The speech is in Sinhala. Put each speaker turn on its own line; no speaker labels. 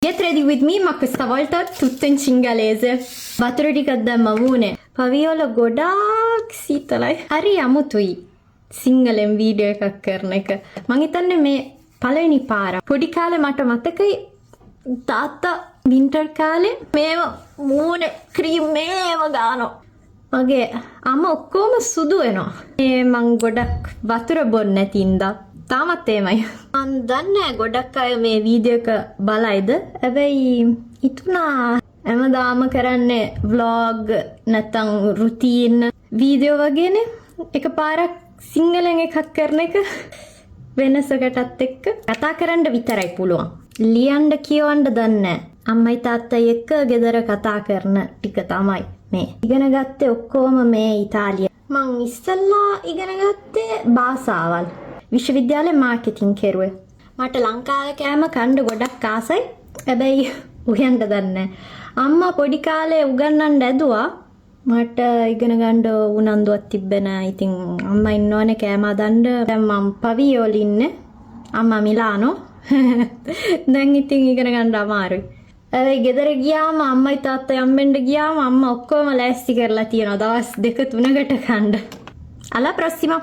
Get ready with me, ma questa volta tutto in cingalese. වතුර ටිකක් දැම්ම වුණේ. පවියෝල ගොඩාක් සීතලයි. හරි අමුතුයි. සිංහලෙන් වීඩියෝ එකක් කරන එක. මං හිතන්නේ මේ පළවෙනි පාර. පොඩි කාලේ මට මතකයි තාත්තා වින්ටර් කාලේ මේව මූණේ ක්‍රීම් මේව ගානවා. මගේ අම්මා ඔක්කොම සුදු වෙනවා. මේ මං ගොඩක් වතුර බොන්නේ නැතිඳා තාමත් එහෙමයි. මං දන්නේ ගොඩක් අය මේ වීඩියෝ එක බලයිද? හැබැයි හිතුණා හැමදාම කරන්නේ vlog නැත්නම් රුටීන් වීඩියෝ වගේනේ. එකපාරක් සිංහලෙන් එකක් කරන එක වෙනසකටත් එක්ක කතා කරන්න විතරයි පුළුවන්. ලියන්න කියවන්න දන්නේ නැහැ. අම්මයි තාත්තයි එක්ක ගෙදර කතා කරන ටික තමයි මේ. ඉගෙන ගත්තේ ඔක්කොම මේ ඉතාලිය. මං ඉස්සෙල්ලා ඉගෙන ගත්තේ භාෂාවල්. විශ්වවිද්‍යාලේ මාකටිං කෙරුවේ. මට ලංකාවේ කෑම කන්න ගොඩක් ආසයි. හැබැයි උයන්න දන්නේ නැහැ. අම්මා පොඩි කාලේ උගන්වන්න ඇදුවා. මට ඉගෙන ගන්න උනන්දුවක් තිබ්බේ නැහැ. ඉතින් අම්මා ඉන්නෝනේ කෑම හදන්න. දැන් මම පවියෝල ඉන්නේ. අම්මා මිලානෝ. දැන් ඉතින් ඉගෙන ගන්න අමාරුයි. හැබැයි ගෙදර ගියාම අම්මයි තාත්තයි අම්මෙන්ට ගියාම අම්මා ඔක්කොම ලෑස්ති කරලා තියනවා දවස් 2-3කට කන්න. Alla prossima!